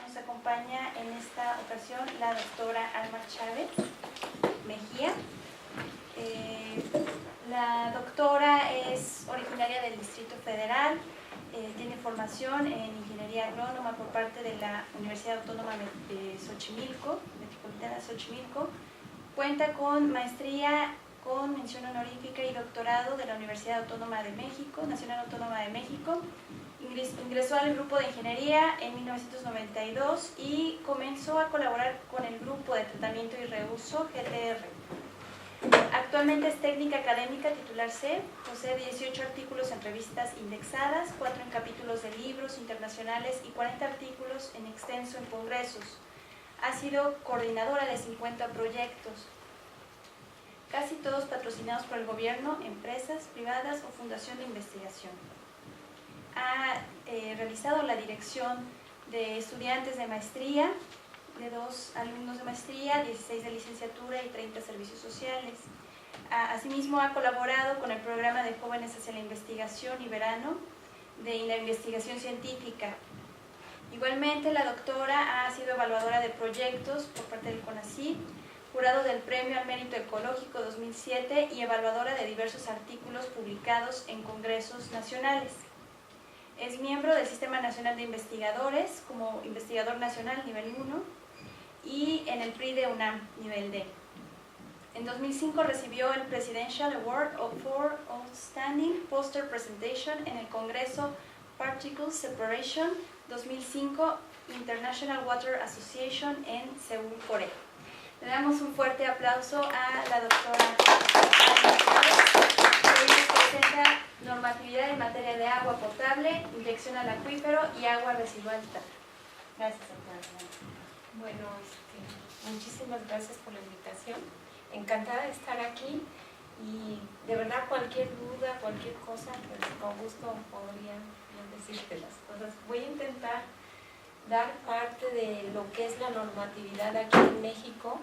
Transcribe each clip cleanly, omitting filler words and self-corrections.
nos acompaña en esta ocasión la doctora Alma Chávez Mejía. La doctora es originaria del Distrito Federal, tiene formación en Ingeniería Agrónoma por parte de la Universidad Autónoma de Xochimilco, Metropolitana de Xochimilco. Cuenta con maestría con mención honorífica y doctorado de la Universidad Autónoma de México, Nacional Autónoma de México. Ingresó al grupo de ingeniería en 1992 y comenzó a colaborar con el grupo de tratamiento y reuso GTR. Actualmente es técnica académica titular C, posee 18 artículos en revistas indexadas, 4 en capítulos de libros internacionales y 40 artículos en extenso en congresos. Ha sido coordinadora de 50 proyectos, casi todos patrocinados por el gobierno, empresas privadas o fundación de investigación. Ha realizado la dirección de estudiantes de maestría, de 2 alumnos de maestría, 16 de licenciatura y 30 servicios sociales. Asimismo, ha colaborado con el programa de Jóvenes hacia la Investigación y Verano de la Investigación Científica. Igualmente, la doctora ha sido evaluadora de proyectos por parte del CONACYT, jurado del Premio al Mérito Ecológico 2007 y evaluadora de diversos artículos publicados en congresos nacionales. Es miembro del Sistema Nacional de Investigadores como investigador nacional nivel 1 y en el PRI de UNAM nivel D. En 2005 recibió el Presidential Award for Outstanding Poster Presentation en el Congreso Particle Separation 2005 International Water Association en Seúl, Corea. Le damos un fuerte aplauso a la doctora Alma Chávez, que nos presenta normatividad en materia de agua potable, inyección al acuífero y agua residual. Gracias, doctora. Bueno, muchísimas gracias por la invitación. Encantada de estar aquí y de verdad cualquier duda, cualquier cosa, pues con gusto podría decirte las cosas. Voy a intentar dar parte de lo que es la normatividad aquí en México.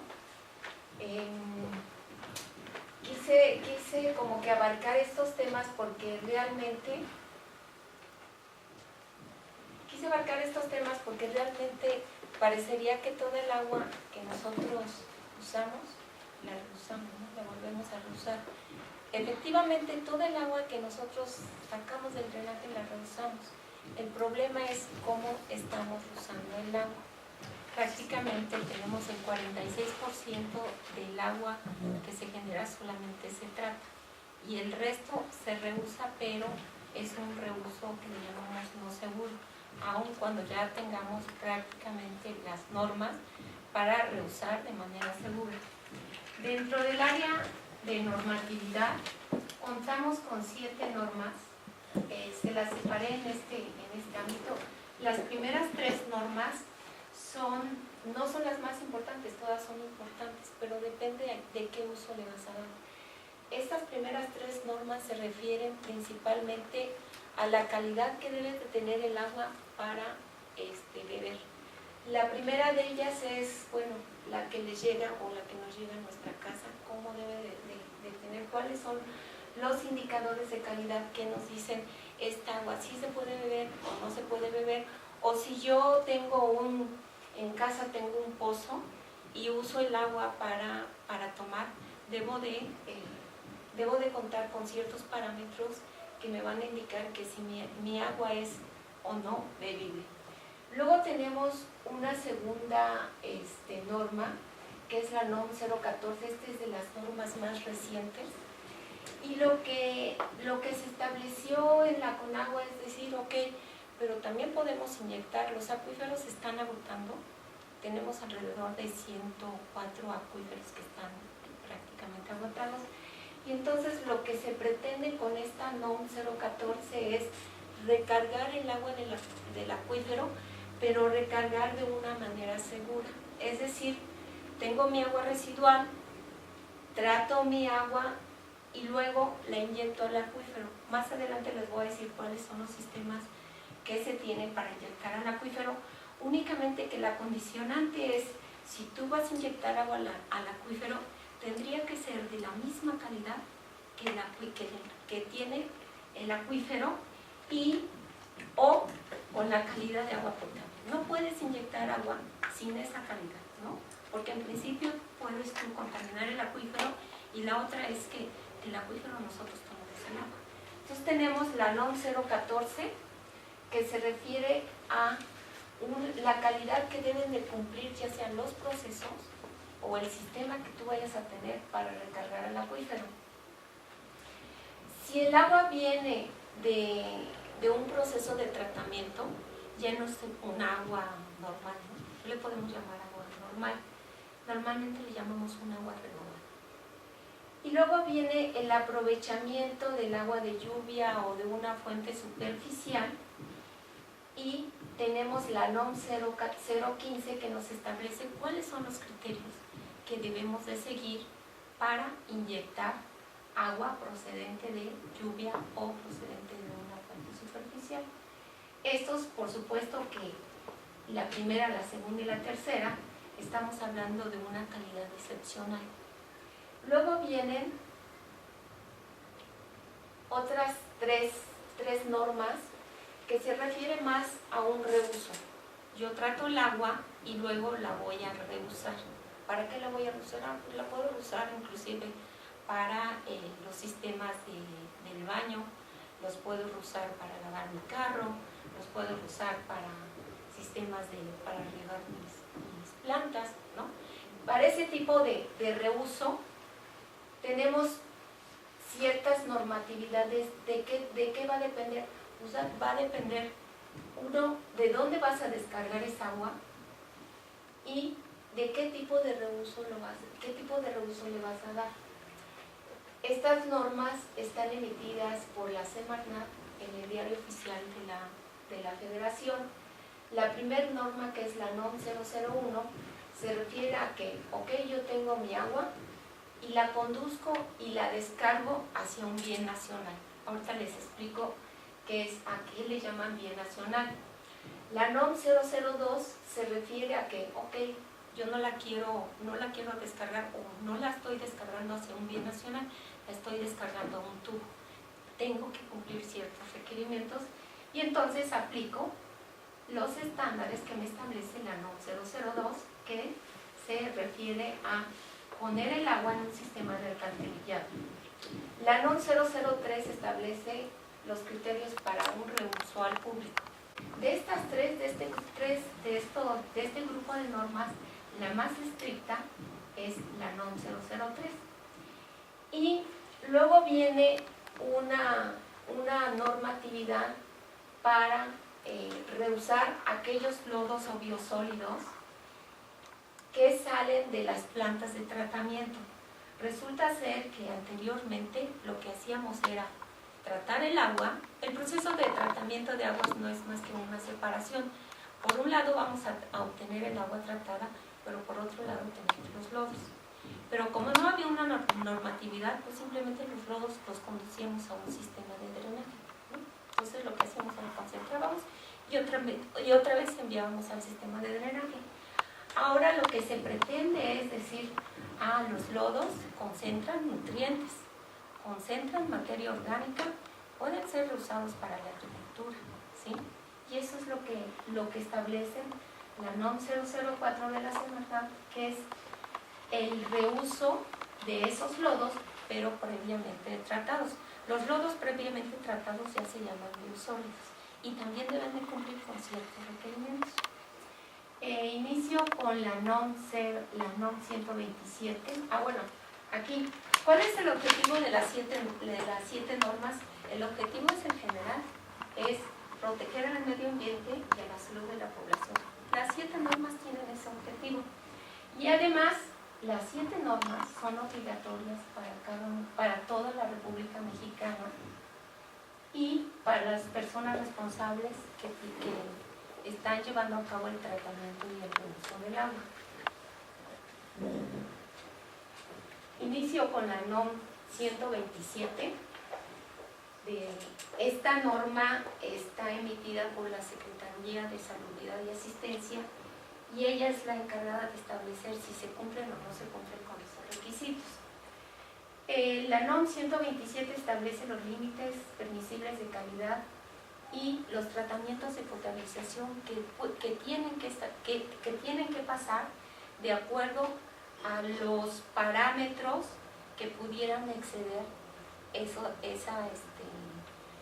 Quise como que abarcar estos temas porque realmente parecería que todo el agua que nosotros usamos, la reusamos, ¿no? La volvemos a reusar. Efectivamente, todo el agua que nosotros sacamos del drenaje la reusamos. El problema es cómo estamos usando el agua. Prácticamente tenemos el 46% del agua que se genera solamente se trata y el resto se reusa, pero es un reuso que le llamamos no seguro, aun cuando ya tengamos prácticamente las normas para reusar de manera segura. Dentro del área de normatividad contamos con 7 normas, se las separé en este ámbito. Las primeras 3 normas no son las más importantes, todas son importantes, pero depende de qué uso le vas a dar. Estas primeras 3 normas se refieren principalmente a la calidad que debe de tener el agua para beber. La primera de ellas es, bueno, la que les llega o la que nos llega a nuestra casa, cómo debe de tener, cuáles son los indicadores de calidad que nos dicen esta agua sí se puede beber o no se puede beber, o si yo en casa tengo un pozo y uso el agua para tomar, debo de contar con ciertos parámetros que me van a indicar que si mi agua es o no bebible. Luego tenemos una segunda norma, que es la NOM 014, esta es de las normas más recientes, y lo que se estableció en la Conagua es decir, ok, pero también podemos inyectar, los acuíferos se están agotando, tenemos alrededor de 104 acuíferos que están prácticamente agotados, y entonces lo que se pretende con esta NOM 014 es recargar el agua del acuífero, pero recargar de una manera segura, es decir, tengo mi agua residual, trato mi agua y luego la inyecto al acuífero. Más adelante les voy a decir cuáles son los sistemas que se tienen para inyectar al acuífero, únicamente que la condicionante es, si tú vas a inyectar agua al acuífero, tendría que ser de la misma calidad que tiene el acuífero o con la calidad de agua potable. no puedes inyectar agua sin esa calidad, ¿no? Porque en principio puedes tú contaminar el acuífero y la otra es que el acuífero nosotros tomamos el agua. Entonces tenemos la NOM 014 que se refiere a la calidad que deben de cumplir ya sean los procesos o el sistema que tú vayas a tener para recargar el acuífero. Si el agua viene de un proceso de tratamiento, ya no es un agua normal, ¿no? Le podemos llamar agua normal. Normalmente le llamamos un agua renovada. Y luego viene el aprovechamiento del agua de lluvia o de una fuente superficial y tenemos la NOM 015 que nos establece cuáles son los criterios que debemos de seguir para inyectar agua procedente de lluvia o procedente de una fuente superficial. Estos, por supuesto que la primera, la segunda y la tercera, estamos hablando de una calidad excepcional. Luego vienen otras tres normas que se refieren más a un reuso. Yo trato el agua y luego la voy a reusar. ¿Para qué la voy a reusar? La puedo usar inclusive para los sistemas del baño, los puedo usar para lavar mi carro, los puedo usar para sistemas para regar mis plantas, ¿no? Para ese tipo de reuso tenemos ciertas normatividades. ¿De qué va a depender? O sea, va a depender, uno, de dónde vas a descargar esa agua y de qué tipo de reuso le vas a dar. Estas normas están emitidas por la Semarnat en el diario oficial de la Federación. La primera norma, que es la NOM 001, se refiere a que, ok, yo tengo mi agua y la conduzco y la descargo hacia un bien nacional. Ahorita les explico a qué le llaman bien nacional. La NOM 002 se refiere a que, ok, yo no la quiero descargar o no la estoy descargando hacia un bien nacional, la estoy descargando a un tubo. Tengo que cumplir ciertos requerimientos y entonces aplico los estándares que me establece la NOM 002, que se refiere a poner el agua en un sistema de alcantarillado. La NOM 003 establece los criterios para un reuso al público. De estas tres, de este grupo de normas, la más estricta es la NOM 003. Y luego viene una normatividad para reusar aquellos lodos o biosólidos que salen de las plantas de tratamiento. Resulta ser que anteriormente lo que hacíamos era tratar el agua. El proceso de tratamiento de aguas no es más que una separación. Por un lado vamos a obtener el agua tratada, pero por otro lado tenemos los lodos. Pero como no había una normatividad, pues simplemente los lodos los conducíamos a un sistema de drenaje, ¿no? Entonces lo que hacíamos era concentrábamos y otra vez enviábamos al sistema de drenaje. Ahora lo que se pretende es decir, los lodos concentran nutrientes, concentran materia orgánica, pueden ser reusados para la agricultura, ¿sí? Y eso es lo que establece la NOM 004 de la Semarnat, que es el reuso de esos lodos, pero previamente tratados. Los lodos previamente tratados ya se llaman biosólidos y también deben de cumplir con ciertos requerimientos. Inicio con la NOM 127. Bueno, aquí, ¿cuál es el objetivo de las siete normas? El objetivo es en general, es proteger al medio ambiente y a la salud de la población. Las 7 normas tienen ese objetivo. Y además, las 7 normas son obligatorias para toda la República Mexicana y para las personas responsables que están llevando a cabo el tratamiento y el reuso del agua. Inicio con la NOM 127. Esta norma está emitida por la Secretaría de Salubridad y Asistencia y ella es la encargada de establecer si se cumplen o no se cumplen con esos requisitos. La NOM 127 establece los límites permisibles de calidad y los tratamientos de potabilización que tienen que pasar de acuerdo a los parámetros que pudieran exceder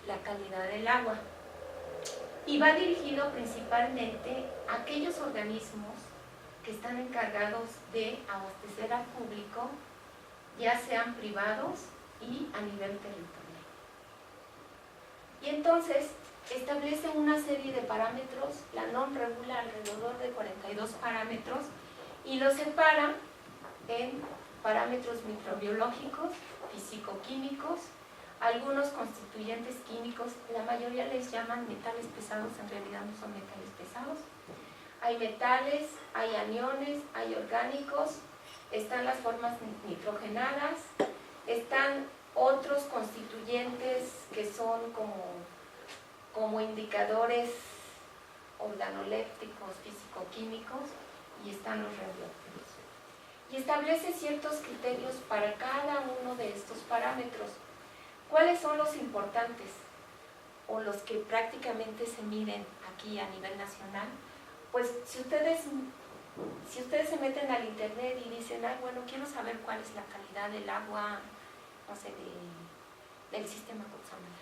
la calidad del agua. Y va dirigido principalmente a aquellos organismos que están encargados de abastecer al público, ya sean privados y a nivel territorial. Y entonces establece una serie de parámetros, la NOM regula alrededor de 42 parámetros y los separa en parámetros microbiológicos, físico-químicos, algunos constituyentes químicos, la mayoría les llaman metales pesados, en realidad no son metales pesados. Hay metales, hay aniones, hay orgánicos, están las formas nitrogenadas, están otros constituyentes que son como indicadores organolépticos, físico-químicos, y están los radioactivos. Y establece ciertos criterios para cada uno de estos parámetros. ¿Cuáles son los importantes o los que prácticamente se miden aquí a nivel nacional? Pues si ustedes se meten al internet y dicen, ay, bueno, quiero saber cuál es la calidad del agua, no sé, del sistema Cutzamala.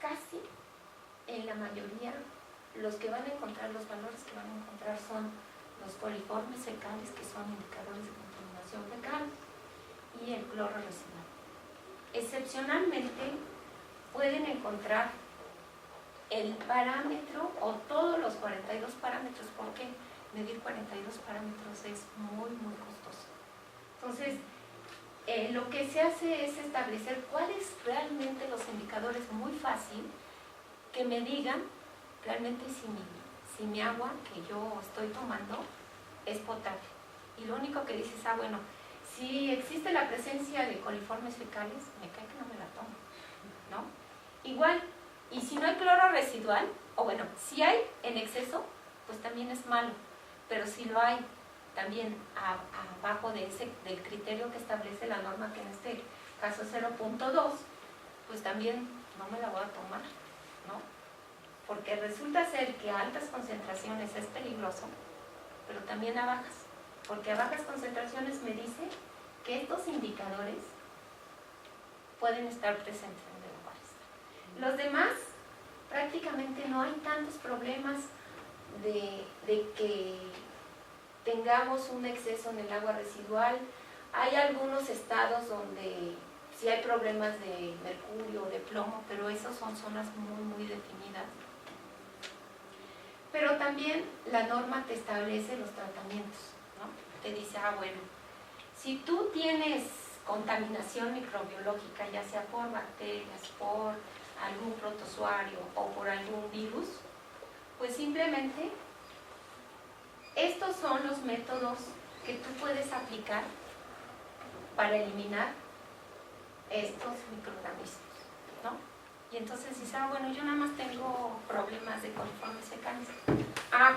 Casi en la mayoría, los que van a encontrar, los valores que van a encontrar son los coliformes fecales, que son indicadores de contaminación fecal, y el cloro residual. Excepcionalmente, pueden encontrar el parámetro o todos los 42 parámetros, porque medir 42 parámetros es muy, muy costoso. Entonces, lo que se hace es establecer cuáles realmente los indicadores, muy fácil, que me digan realmente si mi agua que yo estoy tomando es potable. Y lo único que dices, bueno, si existe la presencia de coliformes fecales, me cae que no me la tomo, ¿no? Igual, y si no hay cloro residual, o bueno, si hay en exceso, pues también es malo, pero si lo hay también abajo del criterio que establece la norma, que en este caso es 0.2, pues también no me la voy a tomar, ¿no? Porque resulta ser que a altas concentraciones es peligroso, pero también a bajas, porque a bajas concentraciones me dice que estos indicadores pueden estar presentes en el lugar. Los demás, prácticamente no hay tantos problemas de que tengamos un exceso en el agua residual. Hay algunos estados donde sí hay problemas de mercurio, de plomo, pero esas son zonas muy, muy definidas. Pero también la norma te establece los tratamientos, ¿no? Te dice, bueno, si tú tienes contaminación microbiológica, ya sea por bacterias, por algún protozoario o por algún virus, pues simplemente estos son los métodos que tú puedes aplicar para eliminar estos microorganismos, ¿no? Y entonces dices, bueno, yo nada más tengo problemas de coliformes fecales.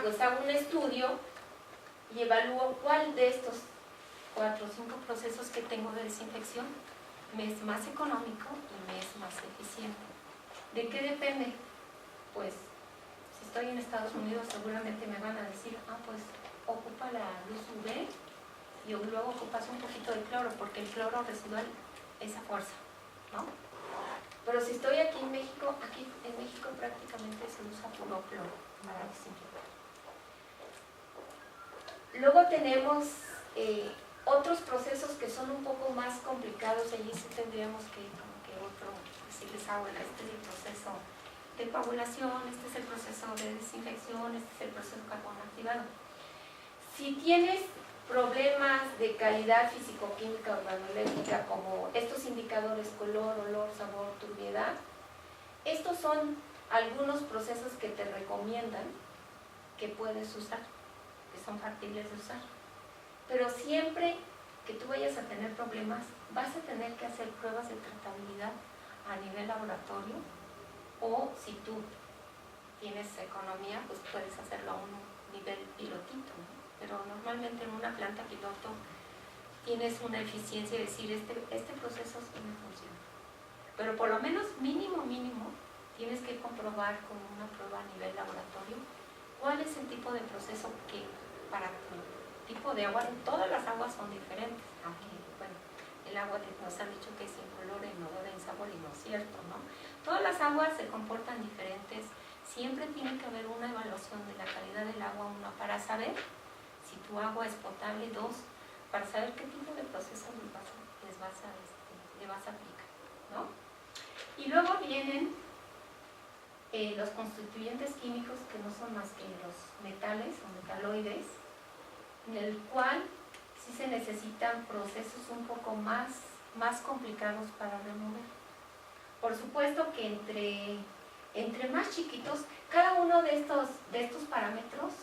Pues hago un estudio y evalúo cuál de estos 4 o 5 procesos que tengo de desinfección me es más económico y me es más eficiente. ¿De qué depende? Pues si estoy en Estados Unidos seguramente me van a decir, pues ocupa la luz UV y luego ocupas un poquito de cloro, porque el cloro residual es a fuerza, ¿no? Pero si estoy aquí en México prácticamente se usa puro cloro para desinfectar. Luego tenemos otros procesos que son un poco más complicados. Allí sí tendríamos que decirles, este es el proceso de coagulación, este es el proceso de desinfección, este es el proceso de carbón activado. Si tienes problemas de calidad físico-química organoléptica, como estos indicadores color, olor, sabor, turbiedad, estos son algunos procesos que te recomiendan que puedes usar, que son factibles de usar. Pero siempre que tú vayas a tener problemas, vas a tener que hacer pruebas de tratabilidad a nivel laboratorio, o si tú tienes economía, pues puedes hacerlo a un nivel pilotito, ¿no? Pero normalmente en una planta piloto tienes una eficiencia de decir, este proceso sí me funciona. Pero por lo menos mínimo, tienes que comprobar con una prueba a nivel laboratorio cuál es el tipo de proceso que para tu tipo de agua, todas las aguas son diferentes, aunque bueno, el agua que nos han dicho que es incolora, inodora, insabor y no es cierto, ¿no? Todas las aguas se comportan diferentes, siempre tiene que haber una evaluación de la calidad del agua, uno, para saber si tu agua es potable, dos, para saber qué tipo de proceso le vas a aplicar, ¿no? Y luego vienen los constituyentes químicos, que no son más que los metales o metaloides, en el cual sí se necesitan procesos un poco más complicados para remover. Por supuesto que entre más chiquitos, cada uno de estos parámetros,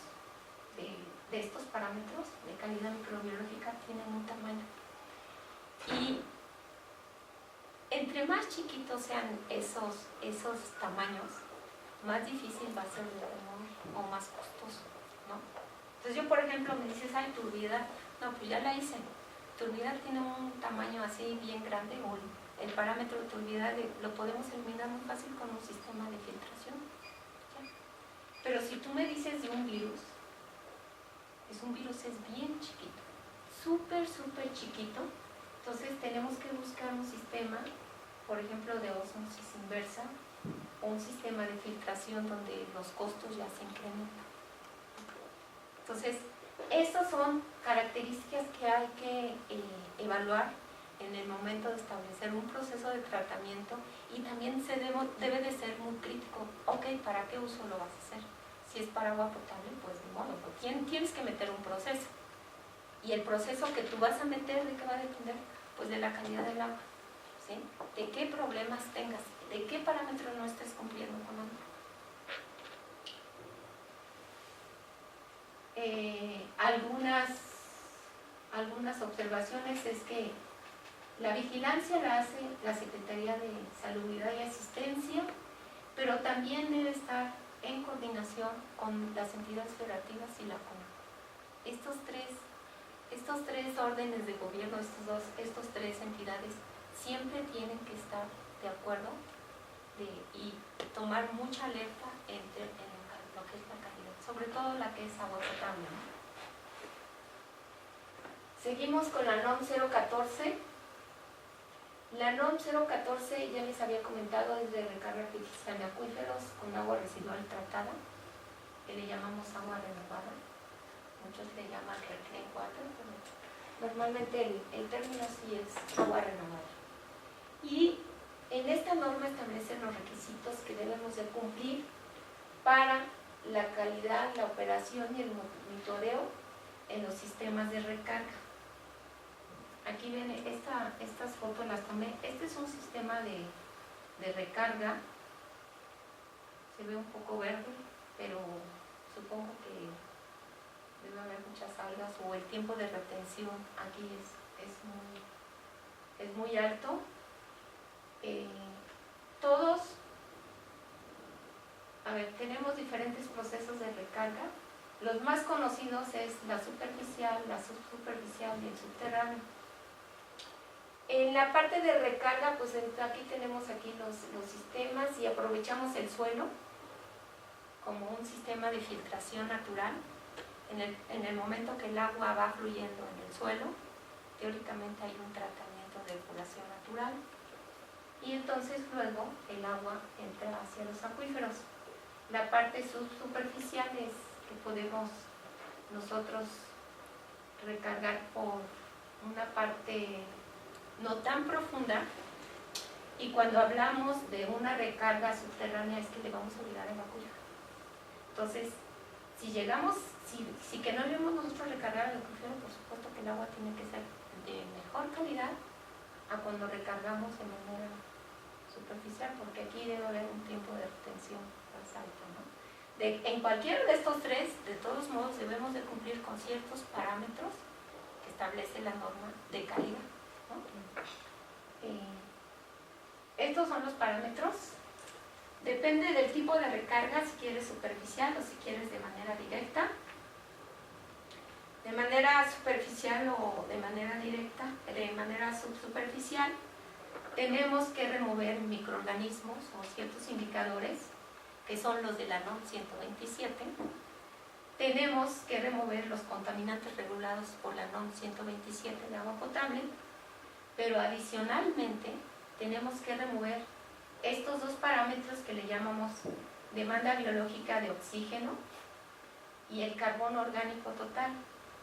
de estos parámetros de calidad microbiológica tienen un tamaño. Y entre más chiquitos sean esos tamaños, más difícil va a ser de remover o más costoso, ¿no? Entonces yo, por ejemplo, me dices, ay, turbidez, no, pues ya la hice. Turbidez tiene un tamaño así bien grande, o el parámetro de turbidez lo podemos eliminar muy fácil con un sistema de filtración, ¿ya? Pero si tú me dices de un virus es bien chiquito, súper chiquito, entonces tenemos que buscar un sistema, por ejemplo, de ósmosis inversa, o un sistema de filtración donde los costos ya se incrementan. Entonces, estas son características que hay que evaluar en el momento de establecer un proceso de tratamiento, y también debe de ser muy crítico. Ok, ¿para qué uso lo vas a hacer? Si es para agua potable, pues de modo, tienes que meter un proceso. Y el proceso que tú vas a meter, ¿de qué va a depender? Pues de la calidad del agua, ¿sí? De qué problemas tengas, de qué parámetros no estés cumpliendo con algo. Algunas observaciones es que la vigilancia la hace la Secretaría de Salubridad y Asistencia, pero también debe estar en coordinación con las entidades federativas y la CONAGUA. Estos tres órdenes de gobierno, estos tres entidades, siempre tienen que estar de acuerdo y tomar mucha alerta en lo que es la calidad, sobre todo la que es agua potable, ¿no? Seguimos con la NOM 014. La NOM 014, ya les había comentado, es de recarga artificial de acuíferos con agua residual tratada, que le llamamos agua renovada. Muchos le llaman reclaim water, pero normalmente el término sí es agua renovada. Y en esta norma establecen los requisitos que debemos de cumplir para la calidad, la operación y el monitoreo en los sistemas de recarga. Aquí ven, estas fotos las tomé. Este es un sistema de recarga. Se ve un poco verde, pero supongo que debe haber muchas algas, o el tiempo de retención aquí es muy alto. Tenemos diferentes procesos de recarga. Los más conocidos es la superficial, la subsuperficial y el subterráneo. En la parte de recarga, pues aquí tenemos los sistemas, y aprovechamos el suelo como un sistema de filtración natural. En el momento que el agua va fluyendo en el suelo, teóricamente hay un tratamiento de depuración natural, y entonces luego el agua entra hacia los acuíferos. La parte subsuperficial es que podemos nosotros recargar por una parte no tan profunda, y cuando hablamos de una recarga subterránea es que le vamos a obligar el acuífero. Entonces, si queremos nosotros recargar el acuífero, por supuesto que el agua tiene que ser de mejor calidad a cuando recargamos de manera superficial, porque aquí debe haber un tiempo de retención más alto, ¿no? En cualquiera de estos tres, de todos modos, debemos de cumplir con ciertos parámetros que establece la norma de calidad, ¿no? Estos son los parámetros. Depende del tipo de recarga, si quieres superficial o si quieres de manera directa. De manera superficial o de manera directa, de manera subsuperficial, tenemos que remover microorganismos o ciertos indicadores, que son los de la NOM 127. Tenemos que remover los contaminantes regulados por la NOM 127 de agua potable, pero adicionalmente tenemos que remover estos dos parámetros que le llamamos demanda biológica de oxígeno y el carbono orgánico total.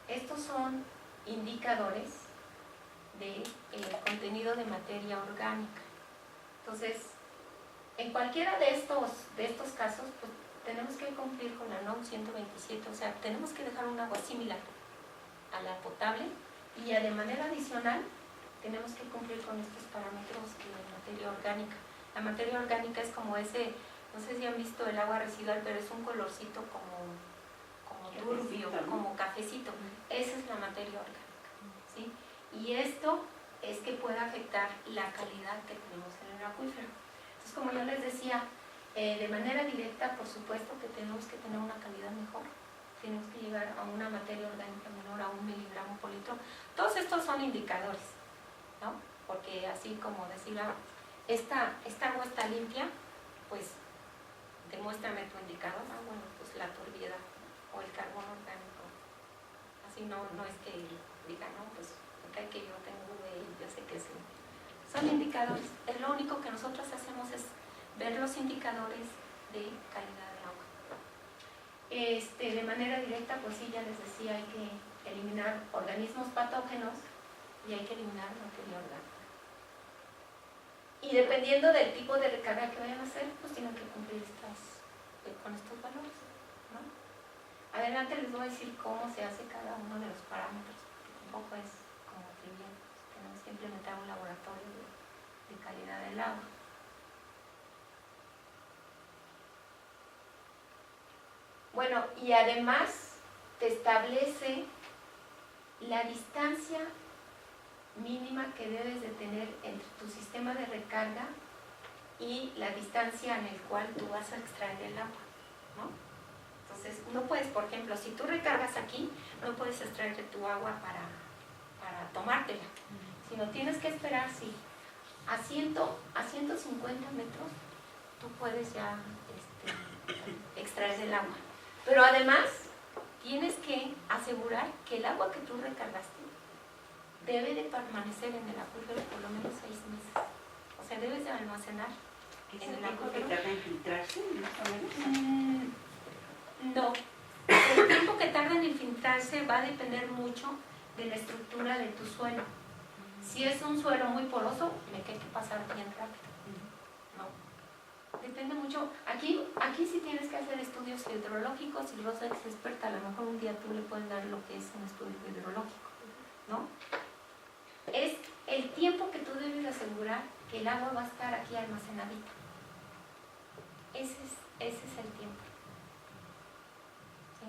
Estos son indicadores del contenido de materia orgánica. Entonces, en cualquiera de estos casos, pues tenemos que cumplir con la NOM 127, o sea, tenemos que dejar un agua similar a la potable y ya de manera adicional tenemos que cumplir con estos parámetros de materia orgánica. La materia orgánica es como ese, no sé si han visto el agua residual, pero es un colorcito como turbio, como cafecito. Esa es la materia orgánica, ¿sí? Y esto es que puede afectar la calidad que tenemos en el acuífero. Entonces, como yo les decía, de manera directa, por supuesto que tenemos que tener una calidad mejor. Tenemos que llegar a una materia orgánica menor a 1 miligramo por litro. Todos estos son indicadores, ¿no? Porque así como decir, esta agua está limpia, pues demuéstrame tu indicador. Bueno, pues la turbiedad o el carbono orgánico. Así no es que diga, no, pues okay, que yo tengo y yo sé que sí. Son indicadores. Lo único que nosotros hacemos es ver los indicadores de calidad del agua. De manera directa, pues sí, ya les decía, hay que eliminar organismos patógenos y hay que eliminar materia orgánica. Y dependiendo del tipo de recarga que vayan a hacer, pues tienen que cumplir con estos valores, ¿no? Adelante les voy a decir cómo se hace cada uno de los parámetros, porque tampoco es como trivial. Tenemos que implementar un laboratorio de calidad del agua. Bueno, y además te establece la distancia mínima que debes de tener entre tu sistema de recarga y la distancia en la cual tú vas a extraer el agua, ¿no? Entonces, no puedes, por ejemplo, si tú recargas aquí, no puedes extraer tu agua para tomártela, sino tienes que esperar, sí, a 150 metros tú puedes ya extraer el agua. Pero además, tienes que asegurar que el agua que tú recargaste debe de permanecer en el acuífero por lo menos 6 meses. O sea, debes de almacenar en el acuífero. ¿Es el tiempo que tarda en filtrarse, más o menos? No. El tiempo que tarda en infiltrarse va a depender mucho de la estructura de tu suelo. Si es un suelo muy poroso, me hay que pasar bien rápido. No. Depende mucho. Aquí sí tienes que hacer estudios hidrológicos y Rosa es experta. A lo mejor un día tú le puedes dar lo que es un estudio hidrológico, ¿no? Es el tiempo que tú debes asegurar que el agua va a estar aquí almacenadita. Ese es el tiempo. ¿Sí?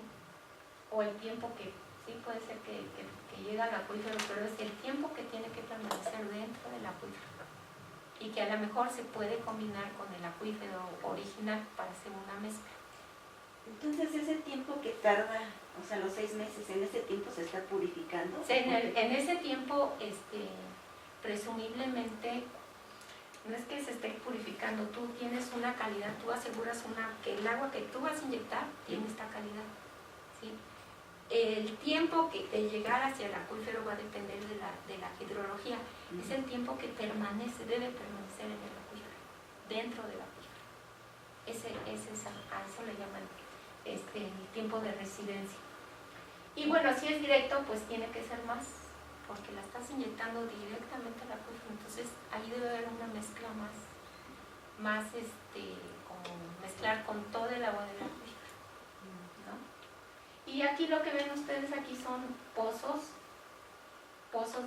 O el tiempo que, sí, puede ser que llega al acuífero, pero es el tiempo que tiene que permanecer dentro del acuífero. Y que a lo mejor se puede combinar con el acuífero original para hacer una mezcla. Entonces, ese tiempo que tarda, o sea, los 6 meses, ¿en ese tiempo se está purificando? Sí, en ese tiempo, presumiblemente, no es que se esté purificando, tú tienes una calidad, tú aseguras que el agua que tú vas a inyectar tiene esta calidad, ¿sí? El tiempo que de llegar hacia el acuífero va a depender de la hidrología. Es el tiempo que debe permanecer en el acuífero, dentro del acuífero. A eso le llaman el tiempo de residencia. Y bueno, si es directo, pues tiene que ser más, porque la estás inyectando directamente al acuífero. Entonces ahí debe haber una mezcla más como mezclar con todo el agua del acuífero, ¿no? Y aquí lo que ven ustedes aquí son pozos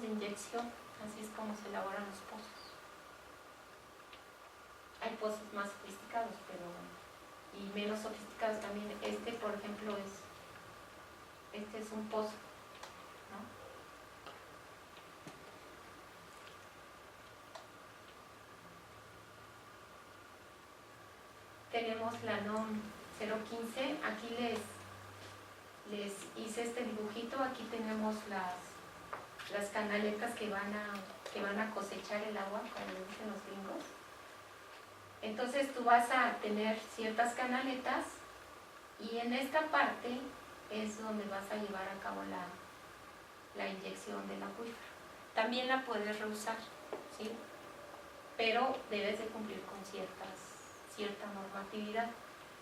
de inyección. Así es como se elaboran los pozos. Hay pozos más sofisticados, y menos sofisticados también. Por ejemplo, es un pozo, ¿no? Tenemos la NOM 015. Aquí les hice este dibujito. Aquí tenemos las canaletas que van a cosechar el agua, como dicen los gringos. Entonces tú vas a tener ciertas canaletas y en esta parte es donde vas a llevar a cabo la inyección del acuífero. También la puedes reusar, ¿sí? Pero debes de cumplir con cierta normatividad.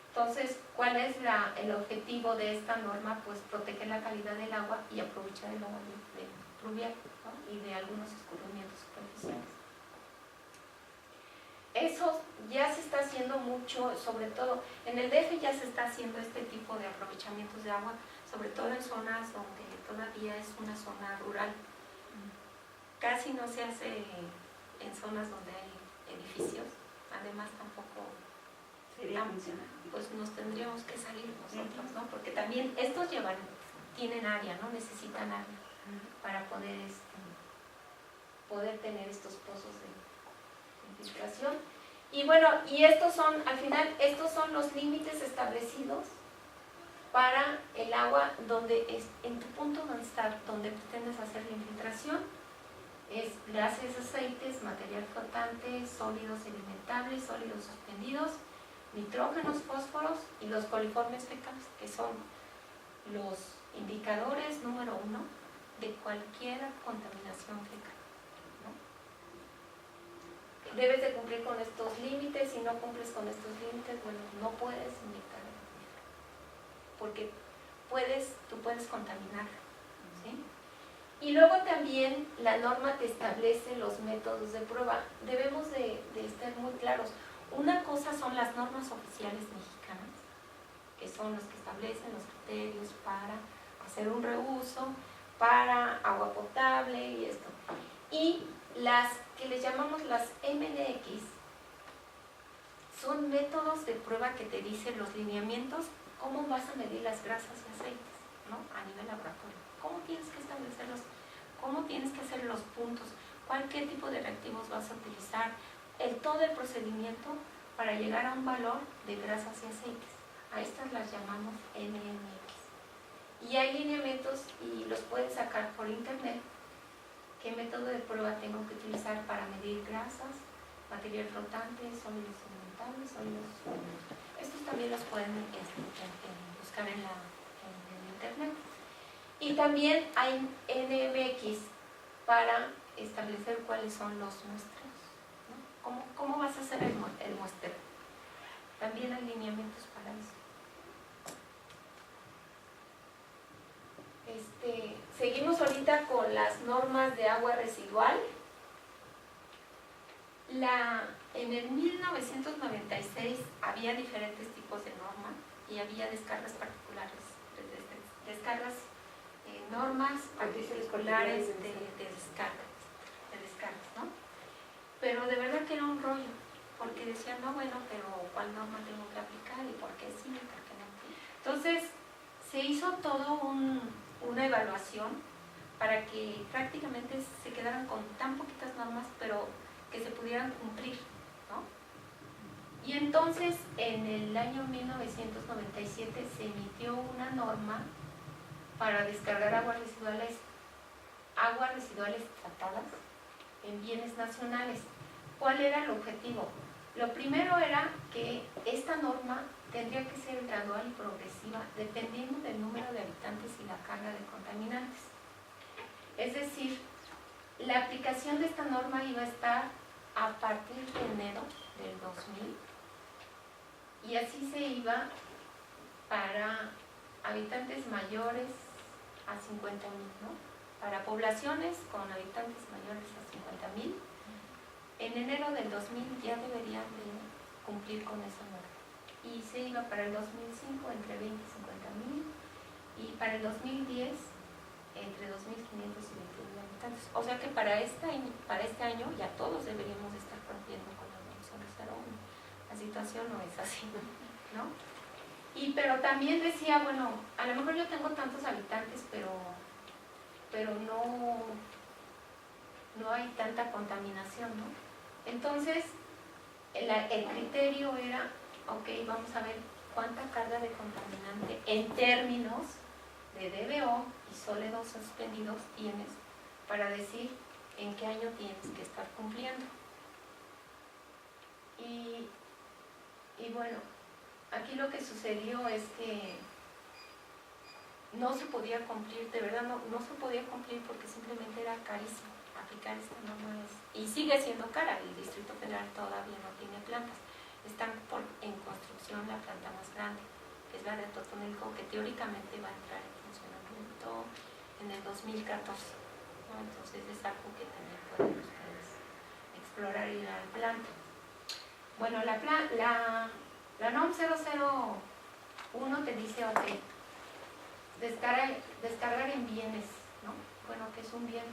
Entonces, ¿cuál es el objetivo de esta norma? Pues proteger la calidad del agua y aprovechar el agua pluvial, ¿no? Y de algunos escurrimientos superficiales. Eso ya se está haciendo mucho, sobre todo en el DF ya se está haciendo este tipo de aprovechamientos de agua, sobre todo en zonas donde todavía es una zona rural. Casi no se hace en zonas donde hay edificios, además tampoco Sería funcional. pues nos tendríamos que salir nosotros, ¿no? Porque también estos tienen área, ¿no? Necesitan área para poder tener estos pozos de filtración. Y bueno, y al final, estos son los límites establecidos para el agua en tu punto donde pretendes hacer la infiltración. Es gases, aceites, material flotante, sólidos alimentables, sólidos suspendidos, nitrógenos, fósforos y los coliformes fecales, que son los indicadores número 1 de cualquier contaminación fecal, ¿no? Debes de cumplir con estos límites. Si no cumples con estos límites, bueno, no puedes inyectar el acuífero, porque tú puedes contaminar, ¿sí? Y luego también la norma te establece los métodos de prueba. Debemos de estar muy claros. Una cosa son las normas oficiales mexicanas, que son los que establecen los criterios para hacer un reuso, para agua potable y esto. Y las que les llamamos las MNX son métodos de prueba que te dicen los lineamientos, cómo vas a medir las grasas y aceites, ¿no? A nivel laboratorio. ¿Cómo tienes que establecerlos? ¿Cómo tienes que hacer los puntos? ¿Qué tipo de reactivos vas a utilizar? Todo el procedimiento para llegar a un valor de grasas y aceites. A estas las llamamos NMX. Y hay lineamientos y los puedes sacar por internet. ¿Qué método de prueba tengo que utilizar para medir grasas, material flotante, sólidos alimentables, sólidos suspendidos? Estos también los pueden buscar en internet. Y también hay NMX para establecer cuáles son los muestreos, ¿no? ¿Cómo vas a hacer el muestreo? También hay lineamientos para eso. Seguimos ahorita con las normas de agua residual. En el 1996 había diferentes tipos de normas y había descargas particulares, normas particulares de descargas, ¿no? Pero de verdad que era un rollo, porque decían, no, bueno, pero ¿cuál norma tengo que aplicar? ¿Y por qué sí y por qué no? Entonces, se hizo todo una evaluación para que prácticamente se quedaran con tan poquitas normas, pero que se pudieran cumplir, ¿no? Y entonces, en el año 1997 se emitió una norma para descargar aguas residuales tratadas en bienes nacionales. ¿Cuál era el objetivo? Lo primero era que esta norma tendría que ser gradual y progresiva dependiendo del número de habitantes y la carga de contaminantes. Es decir, la aplicación de esta norma iba a estar a partir de enero del 2000 y así se iba para habitantes mayores a 50.000, ¿no? Para poblaciones con habitantes mayores a 50.000, en enero del 2000 ya deberían de cumplir con esa norma. Y se iba para el 2005 entre 20 y 50.000 y para el 2010 entre 2.500 y 21.000 habitantes. O sea que para este año ya todos deberíamos estar cumpliendo con la mención de 0.1. La situación no es así, ¿no? Pero también decía, bueno, a lo mejor yo tengo tantos habitantes, pero no hay tanta contaminación, ¿no? Entonces, el criterio era, ok, vamos a ver cuánta carga de contaminante en términos de DBO y sólidos suspendidos tienes para decir en qué año tienes que estar cumpliendo. Y bueno, aquí lo que sucedió es que no se podía cumplir, de verdad no se podía cumplir porque simplemente era carísimo aplicar esta norma y sigue siendo cara. El Distrito Federal todavía no tiene plantas. Están en construcción la planta más grande, que es la de Totonilco, que teóricamente va a entrar en funcionamiento en el 2014, ¿no? Entonces es algo que también pueden ustedes explorar y ir al planta. Bueno, la NOM 001 te dice, ok, descargar en bienes, ¿no? Bueno, ¿qué es un bien?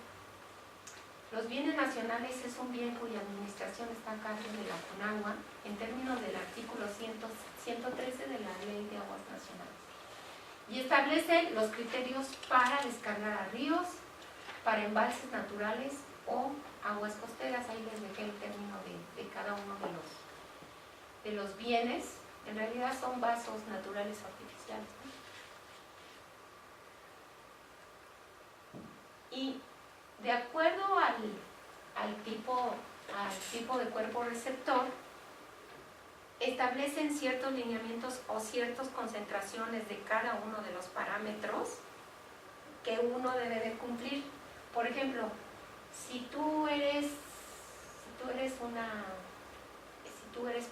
Los bienes nacionales es un bien cuya administración está a cargo de la CONAGUA en términos del artículo 113 de la Ley de Aguas Nacionales. Y establece los criterios para descargar a ríos, para embalses naturales o aguas costeras. Ahí les dejé el término de cada uno de los bienes. En realidad son vasos naturales o artificiales, ¿no? Y de acuerdo al tipo de cuerpo receptor, establecen ciertos lineamientos o ciertas concentraciones de cada uno de los parámetros que uno debe de cumplir. Por ejemplo, si tú eres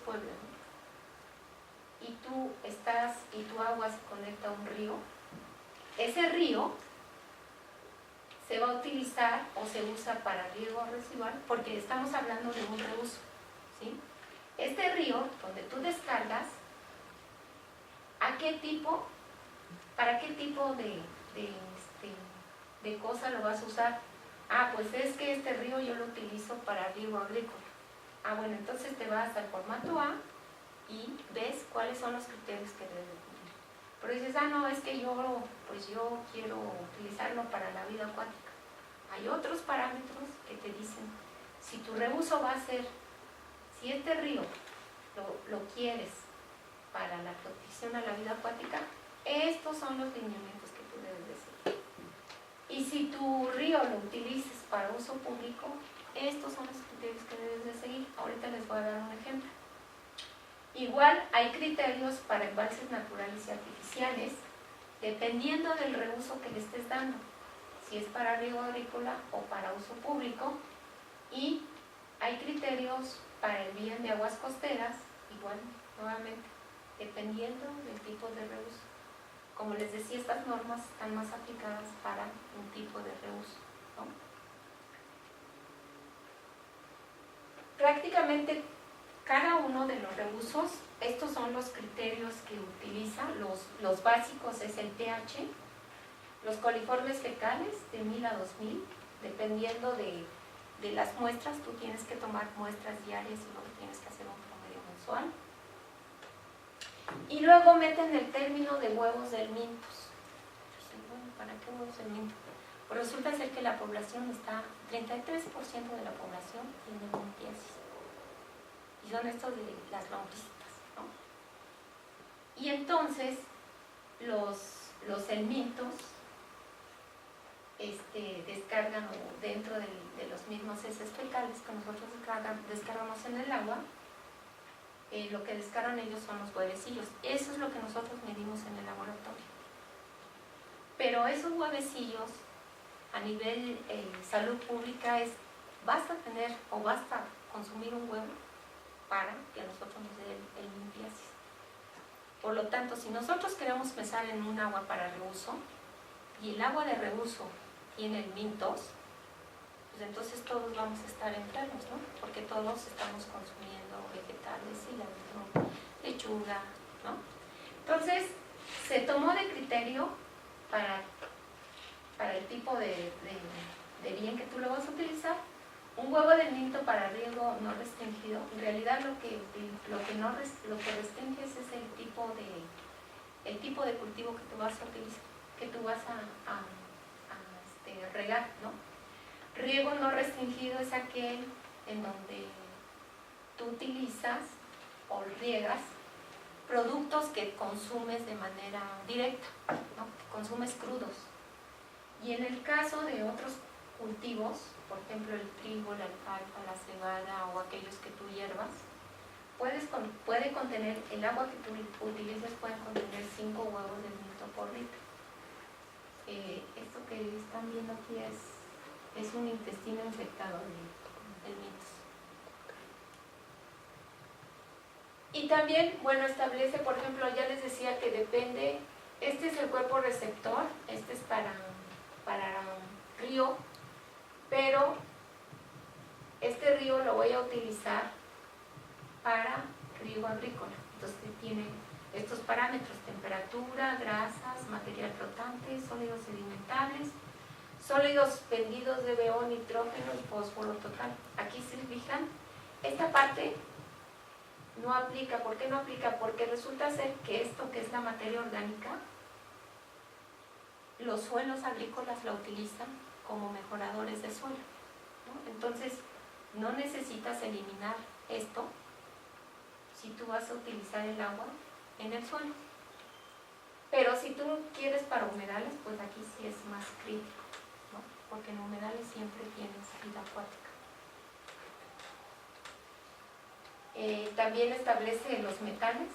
Puebla, ¿no? y tu agua se conecta a un río, ese río se va a utilizar o se usa para riego residual porque estamos hablando de un reuso, ¿sí? Este río donde tú descargas, ¿para qué tipo de cosa lo vas a usar? Ah, pues es que este río yo lo utilizo para riego agrícola. Ah, bueno, entonces te vas al formato A y ves cuáles son los criterios que debes de cumplir. Pero dices, ah, no, es que yo quiero utilizarlo para la vida acuática. Hay otros parámetros que te dicen, si tu reuso va a ser, si este río lo quieres para la protección a la vida acuática, estos son los lineamientos que tú debes de seguir. Y si tu río lo utilices para uso público, estos son los criterios que debes de seguir. Ahorita les voy a dar un ejemplo. Igual hay criterios para embalses naturales y artificiales, dependiendo del reuso que le estés dando, si es para riego agrícola o para uso público. Y hay criterios para el bien de aguas costeras, igual, nuevamente, dependiendo del tipo de reuso. Como les decía, estas normas están más aplicadas para un tipo de reuso, ¿no? Prácticamente cada uno de los reusos, estos son los criterios que utiliza. Los básicos es el pH, los coliformes fecales de 1000 a 2000, dependiendo de las muestras. Tú tienes que tomar muestras diarias y luego tienes que hacer un promedio mensual. Y luego meten el término de huevos del mintos. Bueno, ¿para qué huevos del minto? Pues resulta ser que la población 33% de la población tiene limpiasis. Y son estos de las lombricitas, ¿no? Y entonces los helmintos descargan dentro de los mismos heces fecales que nosotros descargamos en el agua. Lo que descargan ellos son los huevecillos. Eso es lo que nosotros medimos en el laboratorio. Pero esos huevecillos, a nivel salud pública, basta consumir un huevo para que a nosotros nos dé el limpiasis. Por lo tanto, si nosotros queremos pensar en un agua para reuso y el agua de reuso tiene el mintos, pues entonces todos vamos a estar enfermos, ¿no? Porque todos estamos consumiendo vegetales, cilantro, lechuga, ¿no? Entonces, se tomó de criterio para el tipo de bien que tú lo vas a utilizar. Un huevo de minto para riego no restringido, en realidad lo que restringes es el tipo de cultivo que tú vas a utilizar, que tú vas a regar, ¿no? Riego no restringido es aquel en donde tú utilizas o riegas productos que consumes de manera directa, ¿no? Que consumes crudos. Y en el caso de otros cultivos, por ejemplo el trigo, la alfalfa, la cebada o aquellos que tú hierbas, puede contener, el agua que tú utilices puede contener 5 huevos de milto por litro. Esto que están viendo aquí es un intestino infectado del mitos. Y también, bueno, establece, por ejemplo, ya les decía que depende, este es el cuerpo receptor, este es para río, pero este río lo voy a utilizar para riego agrícola. Entonces tiene estos parámetros: temperatura, grasas, material flotante, sólidos sedimentables, sólidos pendidos de BO, nitrógeno y fósforo total. Aquí se fijan, esta parte no aplica. ¿Por qué no aplica? Porque resulta ser que esto que es la materia orgánica, los suelos agrícolas la utilizan como mejoradores de suelo, ¿no? Entonces no necesitas eliminar esto si tú vas a utilizar el agua en el suelo. Pero si tú quieres para humedales, pues aquí sí es más crítico, ¿no? Porque en humedales siempre tienes vida acuática. También establece los metales.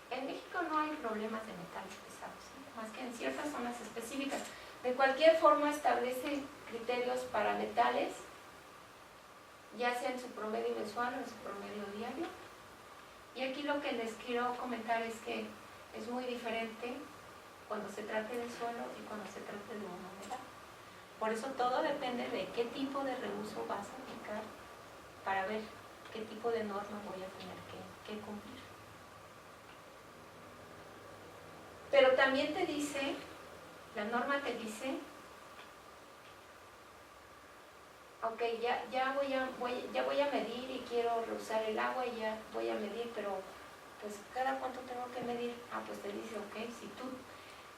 En México no hay problemas de metales pesados, ¿no? Más que en ciertas zonas específicas. De cualquier forma establece criterios para metales, ya sea en su promedio mensual o en su promedio diario. Y aquí lo que les quiero comentar es que es muy diferente cuando se trate de suelo y cuando se trate de una humedad. Por eso todo depende de qué tipo de reuso vas a aplicar para ver qué tipo de norma voy a tener que cumplir. Pero también te dice, la norma te dice, ok, ya voy a medir y quiero reusar el agua y ya voy a medir, pero pues ¿cada cuánto tengo que medir? Pues te dice, ok,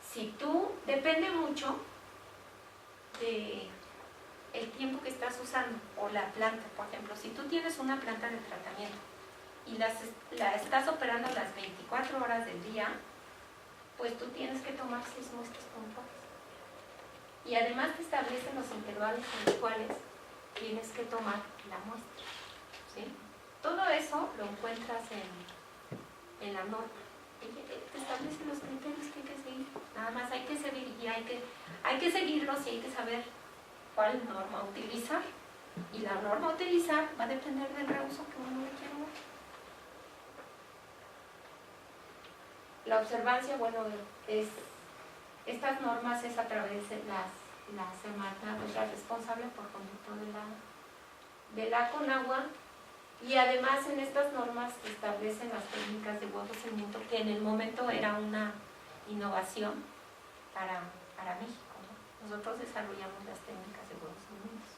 si tú, depende mucho de el tiempo que estás usando o la planta. Por ejemplo, si tú tienes una planta de tratamiento y la estás operando las 24 horas del día, pues tú tienes que tomar 6 muestras puntuales. Y además te establecen los intervalos en los cuales tienes que tomar la muestra, ¿sí? Todo eso lo encuentras en la norma. Te establece los criterios que hay que seguir. Nada más hay que seguir y hay que seguirlos y hay que saber cuál norma utilizar. Y la norma a utilizar va a depender del reuso que uno le quiera dar. La observancia, bueno, estas normas es a través de la Semarnat, es la responsable por conducto de la Conagua, y además en estas normas se establecen las técnicas de huevo cimiento, que en el momento era una innovación para México, ¿no? Nosotros desarrollamos las técnicas de huevo cimientos.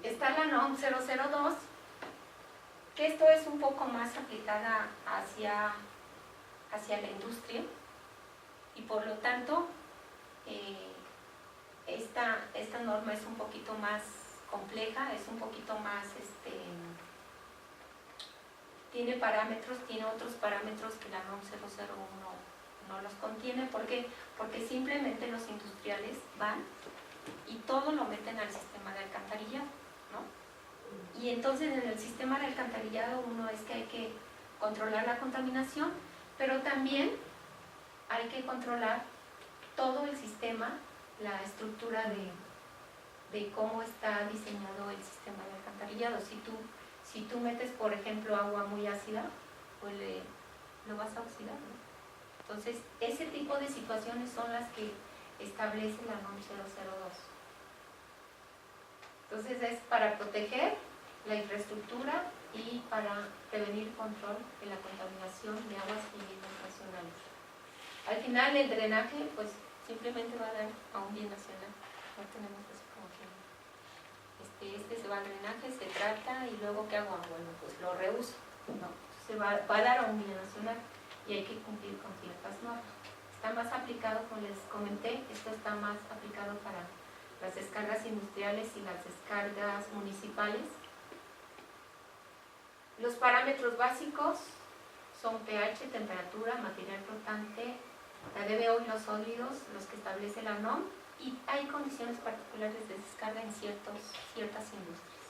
Está la NOM 002, que esto es un poco más aplicada hacia la industria, y por lo tanto esta norma es un poquito más compleja, es un poquito más, tiene otros parámetros que la NOM 001 no los contiene. ¿Por qué? Porque simplemente los industriales van y todo lo meten al sistema de alcantarillado, ¿no? Y entonces en el sistema de alcantarillado uno es que hay que controlar la contaminación, pero también hay que controlar todo el sistema, la estructura de cómo está diseñado el sistema de alcantarillado. Si tú metes, por ejemplo, agua muy ácida, pues lo vas a oxidar, ¿no? Entonces, ese tipo de situaciones son las que establece la NOM 002. Entonces, es para proteger la infraestructura y para prevenir y control de la contaminación de aguas y bienes nacionales. Al final, el drenaje, pues, simplemente va a dar a un bien nacional. No tenemos así como que este se va al drenaje, se trata y luego ¿qué hago? Bueno, pues lo reuso, ¿no? Se va a dar a un bien nacional y hay que cumplir con ciertas normas. Está más aplicado, como les comenté, esto está más aplicado para las descargas industriales y las descargas municipales. Los parámetros básicos son pH, temperatura, material flotante, la DBO y los sólidos, los que establece la NOM, y hay condiciones particulares de descarga en ciertas industrias.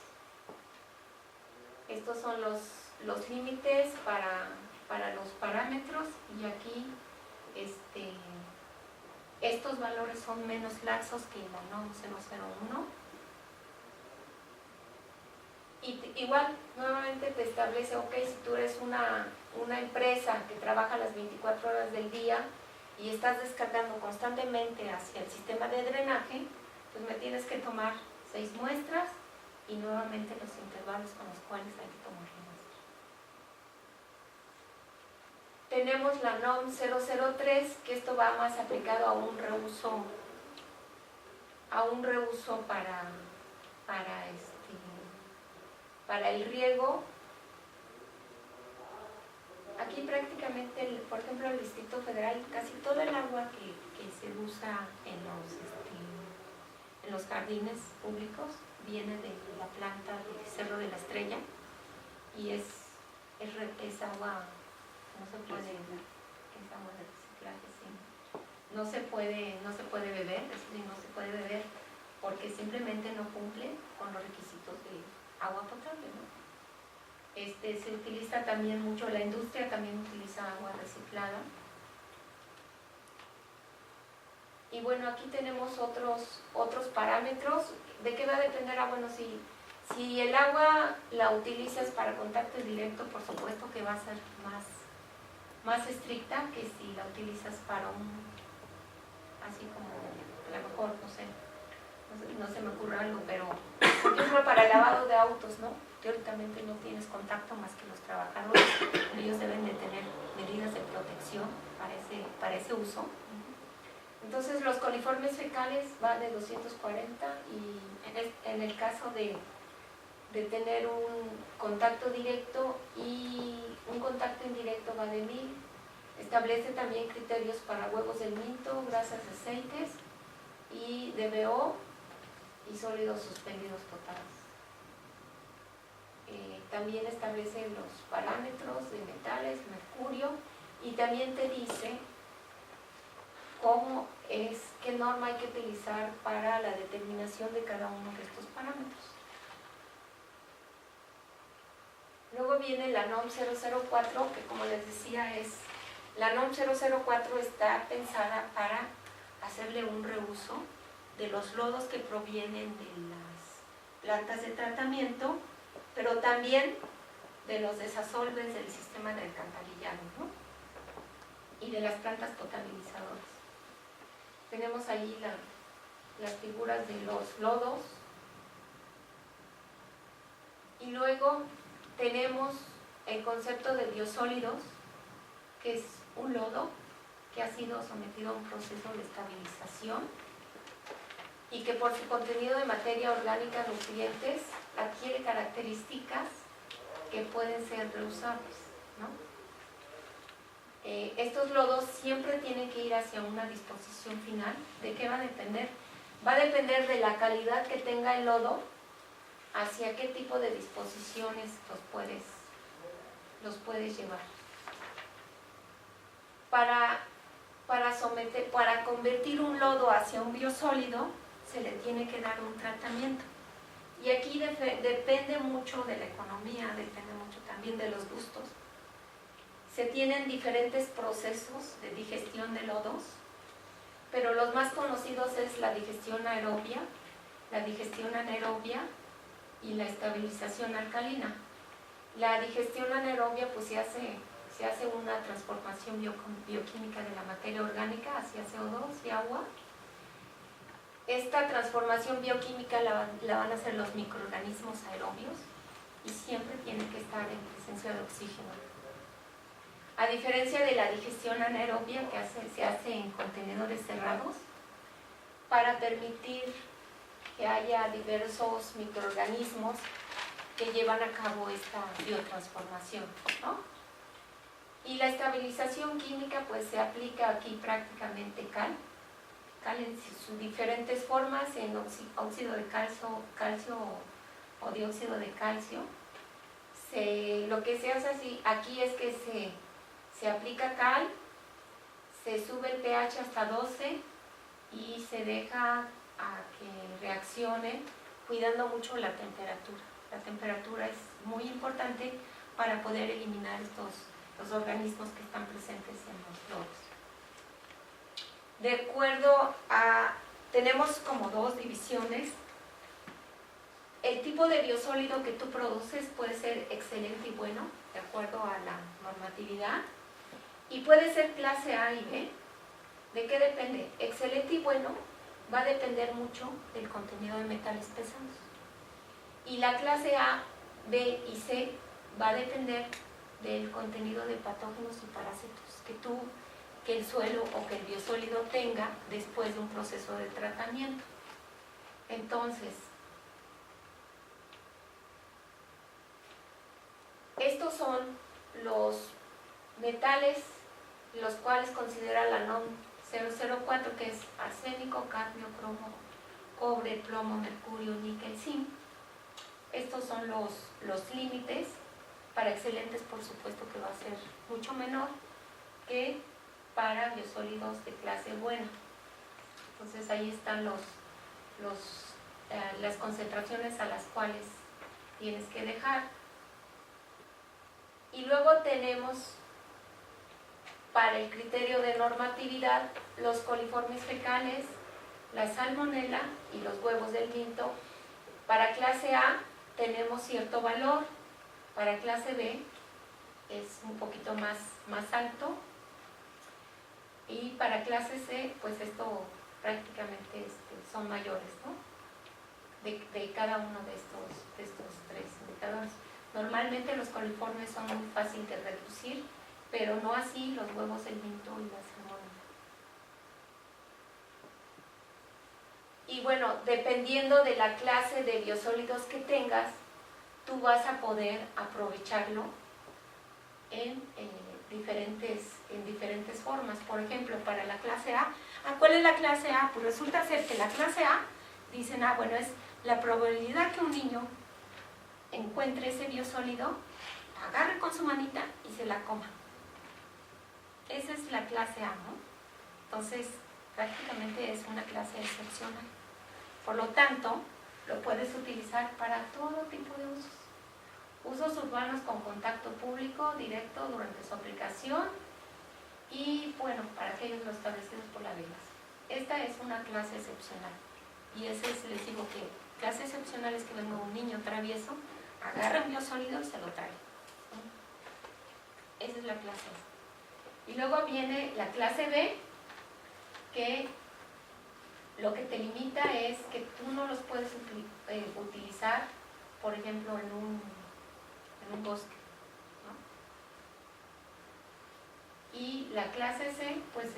Estos son los límites para los parámetros, y aquí estos valores son menos laxos que la NOM 001. Y igual, nuevamente te establece, ok, si tú eres una empresa que trabaja las 24 horas del día y estás descargando constantemente hacia el sistema de drenaje, pues me tienes que tomar 6 muestras y nuevamente los intervalos con los cuales hay que tomar la muestra. Tenemos la NOM 003, que esto va más aplicado a un reuso para el riego. Aquí prácticamente, por ejemplo, el Distrito Federal, casi todo el agua que se usa en los jardines públicos viene de la planta del Cerro de la Estrella, y es agua, no se puede, es agua de reciclaje, sí. No se puede beber, es decir, no se puede beber porque simplemente no cumple con los requisitos de agua potable, ¿no? Se utiliza también mucho, la industria también utiliza agua reciclada. Y bueno, aquí tenemos otros parámetros. ¿De qué va a depender? Bueno, si el agua la utilizas para contacto directo, por supuesto que va a ser más estricta que si la utilizas para así como, a lo mejor, no se me ocurre algo, pero por ejemplo para el lavado de autos, ¿no? Teóricamente no tienes contacto más que los trabajadores, ellos deben de tener medidas de protección para ese uso. Entonces los coliformes fecales van de 240, y en el caso de tener un contacto directo y un contacto indirecto va de 1000. Establece también criterios para huevos del mito, grasas, aceites y DBO y sólidos suspendidos totales. También establece los parámetros de metales, mercurio, y también te dice qué norma hay que utilizar para la determinación de cada uno de estos parámetros. Luego viene la NOM 004, que como les decía la NOM 004 está pensada para hacerle un reuso de los lodos que provienen de las plantas de tratamiento, pero también de los desasolves del sistema de alcantarillado, ¿no? Y de las plantas potabilizadoras. Tenemos ahí las figuras de los lodos, y luego tenemos el concepto de biosólidos, que es un lodo que ha sido sometido a un proceso de estabilización y que por su contenido de materia orgánica, nutrientes, adquiere características que pueden ser reusables, ¿no? Estos lodos siempre tienen que ir hacia una disposición final. ¿De qué va a depender? Va a depender de la calidad que tenga el lodo, hacia qué tipo de disposiciones los puedes llevar. Para convertir un lodo hacia un biosólido, se le tiene que dar un tratamiento. Y aquí depende mucho de la economía, depende mucho también de los gustos. Se tienen diferentes procesos de digestión de lodos, pero los más conocidos es la digestión aerobia, la digestión anaerobia y la estabilización alcalina. La digestión anaerobia pues se hace una transformación bioquímica de la materia orgánica hacia CO2 y agua. Esta transformación bioquímica la van a hacer los microorganismos aerobios y siempre tiene que estar en presencia de oxígeno. A diferencia de la digestión anaerobia que se hace en contenedores cerrados para permitir que haya diversos microorganismos que llevan a cabo esta biotransformación, ¿no? Y la estabilización química pues se aplica aquí prácticamente cal en sus diferentes formas, en óxido de calcio o dióxido de calcio. Lo que se hace aquí es que se aplica cal, se sube el pH hasta 12 y se deja a que reaccione cuidando mucho la temperatura. La temperatura es muy importante para poder eliminar los organismos que están presentes en los lodos. De acuerdo a, tenemos como dos divisiones. El tipo de biosólido que tú produces puede ser excelente y bueno, de acuerdo a la normatividad, y puede ser clase A y B. ¿De qué depende? Excelente y bueno va a depender mucho del contenido de metales pesados. Y la clase A, B y C va a depender del contenido de patógenos y parásitos que el suelo o que el biosólido tenga después de un proceso de tratamiento. Entonces, estos son los metales los cuales considera la NOM 004, que es arsénico, cadmio, cromo, cobre, plomo, mercurio, níquel, zinc. Estos son los límites. Para excelentes, por supuesto que va a ser mucho menor que para biosólidos de clase buena. Entonces ahí están las concentraciones a las cuales tienes que dejar. Y luego tenemos, para el criterio de normatividad, los coliformes fecales, la salmonela y los huevos del minto. Para clase A tenemos cierto valor, para clase B es un poquito más alto, y para clase C, pues esto prácticamente son mayores, ¿no? De cada uno de estos tres indicadores. Normalmente los coliformes son muy fáciles de reducir, pero no así los huevos del minto y la salmonela. Y bueno, dependiendo de la clase de biosólidos que tengas, tú vas a poder aprovecharlo en diferentes formas. Por ejemplo, para la clase A, ¿cuál es la clase A? Pues resulta ser que la clase A, dicen, bueno, es la probabilidad que un niño encuentre ese biosólido, agarre con su manita y se la coma. Esa es la clase A, ¿no? Entonces, prácticamente es una clase excepcional. Por lo tanto, lo puedes utilizar para todo tipo de usos. Usos urbanos con contacto público directo durante su aplicación y, bueno, para aquellos los establecidos por la reglas. Esta es una clase excepcional. Y ese es, les digo que clase excepcional es que venga un niño travieso, agarra un biosólido y se lo trae. Esa es la clase A. Y luego viene la clase B, que lo que te limita es que tú no los puedes utilizar, por ejemplo, en un bosque, ¿no? Y la clase C, pues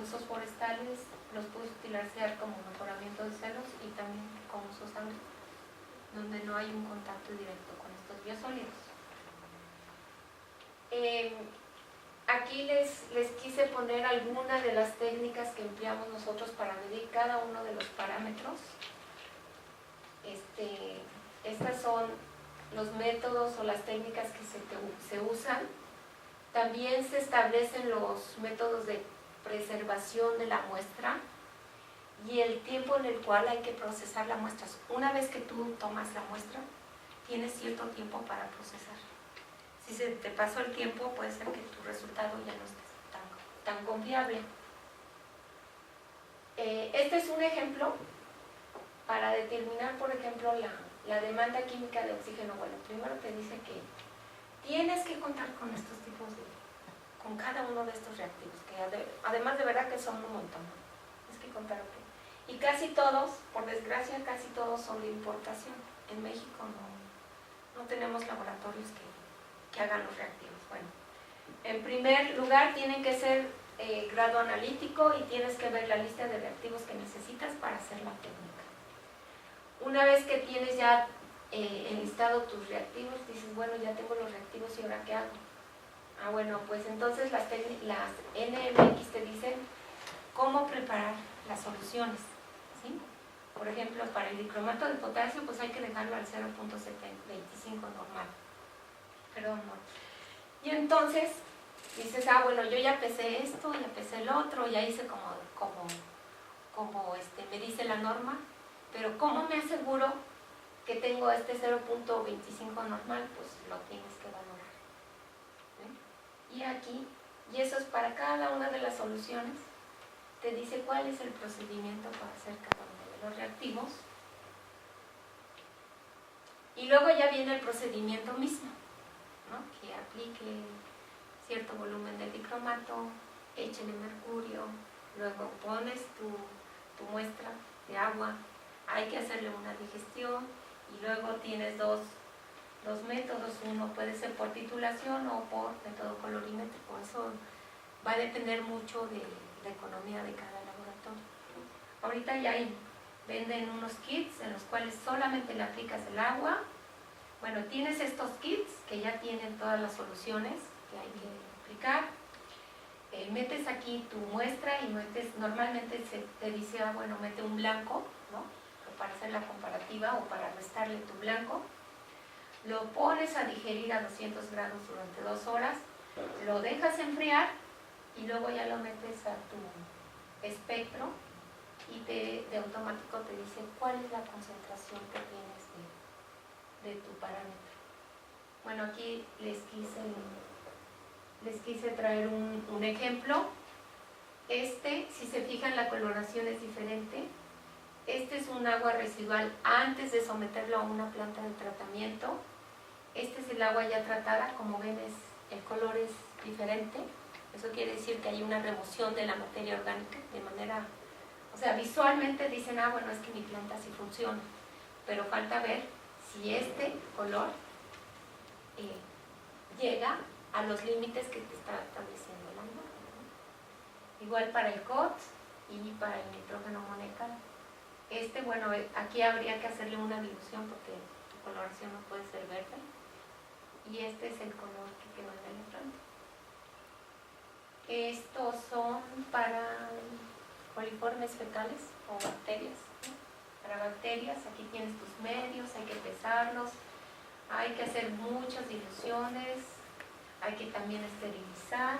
usos forestales, los puedes utilizar como mejoramiento de suelos y también como usos agrícolas, donde no hay un contacto directo con estos biosólidos. Aquí les quise poner algunas de las técnicas que empleamos nosotros para medir cada uno de los parámetros. Estas son los métodos o las técnicas que se usan. También se establecen los métodos de preservación de la muestra y el tiempo en el cual hay que procesar la muestra. Una vez que tú tomas la muestra, tienes cierto tiempo para procesar. Si se te pasó el tiempo, puede ser que tu resultado ya no esté tan confiable. Este es un ejemplo para determinar, por ejemplo, la demanda química de oxígeno. Bueno, primero te dice que tienes que contar con estos tipos con cada uno de estos reactivos, que además de verdad que son un montón. Tienes que contar con. Y casi todos, por desgracia, casi todos son de importación. En México no tenemos laboratorios que hagan los reactivos. Bueno, en primer lugar tienen que ser grado analítico y tienes que ver la lista de reactivos que necesitas para hacer la técnica. Una vez que tienes ya enlistado tus reactivos, dices, bueno, ya tengo los reactivos y ahora ¿qué hago? Bueno, pues entonces las NMX te dicen cómo preparar las soluciones, ¿sí? Por ejemplo, para el dicromato de potasio, pues hay que dejarlo al 0.25 normal. Perdón, no. Y entonces dices, bueno, yo ya pesé esto, ya pesé el otro, ya hice como me dice la norma, pero ¿cómo me aseguro que tengo este 0.25 normal? Pues lo tienes que valorar. ¿Sí? Y aquí, y eso es para cada una de las soluciones, te dice cuál es el procedimiento para hacer cada uno de los reactivos. Y luego ya viene el procedimiento mismo, ¿no? Que aplique cierto volumen de dicromato, échale mercurio, luego pones tu muestra de agua, hay que hacerle una digestión y luego tienes dos métodos, uno puede ser por titulación o por método colorimétrico. Eso va a depender mucho de la economía de cada laboratorio. Ahorita ya venden unos kits en los cuales solamente le aplicas el agua. Bueno, tienes estos kits que ya tienen todas las soluciones que hay que aplicar. Metes aquí tu muestra y normalmente te dice, bueno, mete un blanco, ¿no? Para hacer la comparativa o para restarle tu blanco. Lo pones a digerir a 200 grados durante 2 horas, lo dejas enfriar y luego ya lo metes a tu espectro y de automático te dice cuál es la concentración que tienes de tu parámetro. Bueno, aquí les quise traer un ejemplo. Si se fijan, la coloración es diferente. Este es un agua residual antes de someterlo a una planta de tratamiento. Este es el agua ya tratada, como ven el color es diferente. Eso quiere decir que hay una remoción de la materia orgánica de manera, o sea, visualmente dicen, bueno, es que mi planta sí funciona, pero falta ver si este color llega a los límites que te está estableciendo la norma, ¿no? Igual para el COT y para el nitrógeno molecular. Bueno, aquí habría que hacerle una dilución porque tu coloración no puede ser verde. Y este es el color que quedó en el electrón. Estos son para coliformes fecales o bacterias, ¿no? Para bacterias, aquí tienes tus medios, hay que pesarlos, hay que hacer muchas diluciones, hay que también esterilizar,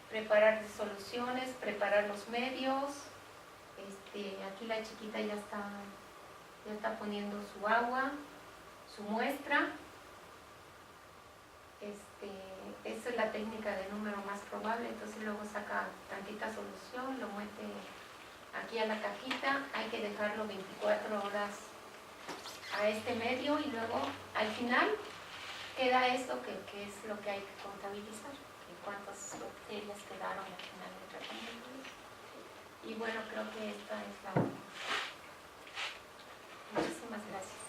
preparar soluciones, preparar los medios. Aquí la chiquita ya está poniendo su agua, su muestra. Esta es la técnica de número más probable, entonces luego saca tantita solución, lo mete aquí a la cajita, hay que dejarlo 24 horas a este medio y luego al final queda esto que es lo que hay que contabilizar, que cuántas bacterias quedaron al final del tratamiento. Y bueno, creo que esta es la última. Muchísimas gracias.